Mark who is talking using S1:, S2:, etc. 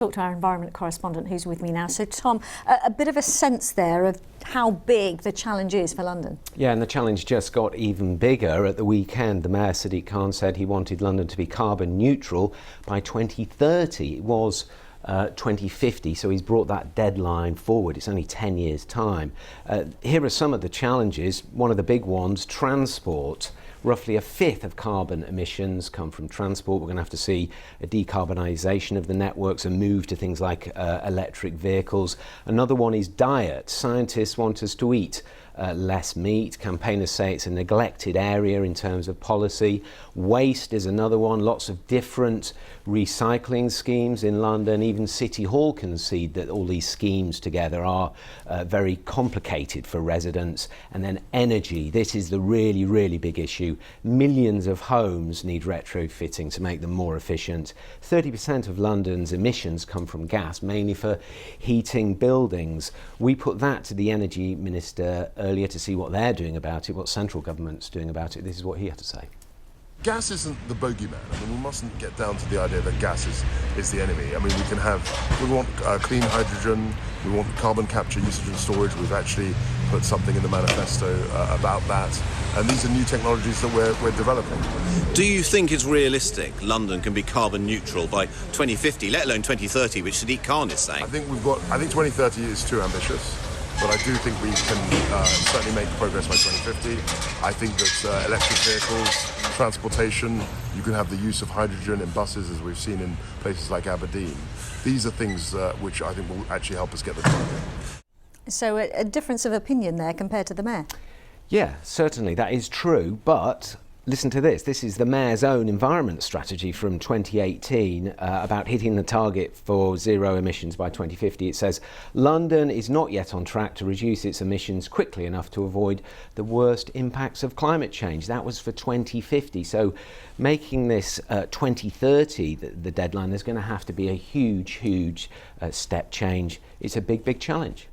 S1: Talk to our environment correspondent who's with me now. So Tom, a bit of a sense there of how big the challenge is for London. Yeah,
S2: and the challenge just got even bigger at the weekend. The Mayor Sadiq Khan said he wanted London to be carbon neutral by 2030. It was 2050, so he's brought that deadline forward. It's only 10 years' time. Here are some of the challenges. One of the big ones, transport. Roughly a fifth of carbon emissions come from transport. We're going to have to see a decarbonisation of the networks and move to things like electric vehicles. Another one is diet. Scientists want us to eat less meat. Campaigners say it's a neglected area in terms of policy. Waste is another one. Lots of different recycling schemes in London. Even City Hall concede that all these schemes together are very complicated for residents. And then energy. This is the really, really big issue. Millions of homes need retrofitting to make them more efficient. 30% of London's emissions come from gas, mainly for heating buildings. We put that to the Energy Minister earlier to see what they're doing about it, what central government's doing about it. This is what he had to say.
S3: Gas isn't the bogeyman. I mean, we mustn't get down to the idea that gas is the enemy. I mean, we want clean hydrogen, we want carbon capture, usage and storage. We've actually put something in the manifesto about that. And these are new technologies that we're developing.
S4: Do you think it's realistic London can be carbon neutral by 2050, let alone 2030, which Sadiq Khan is saying?
S3: I think 2030 is too ambitious. But I do think we can certainly make progress by 2050. I think that electric vehicles, transportation, you can have the use of hydrogen in buses, as we've seen in places like Aberdeen. These are things which I think will actually help us get the target.
S1: So a difference of opinion there compared to the Mayor?
S2: Yeah, certainly that is true, but listen to this. This is the Mayor's own environment strategy from 2018 about hitting the target for zero emissions by 2050. It says London is not yet on track to reduce its emissions quickly enough to avoid the worst impacts of climate change. That was for 2050. So making this 2030 the deadline, there's going to have to be a huge step change. It's a big challenge.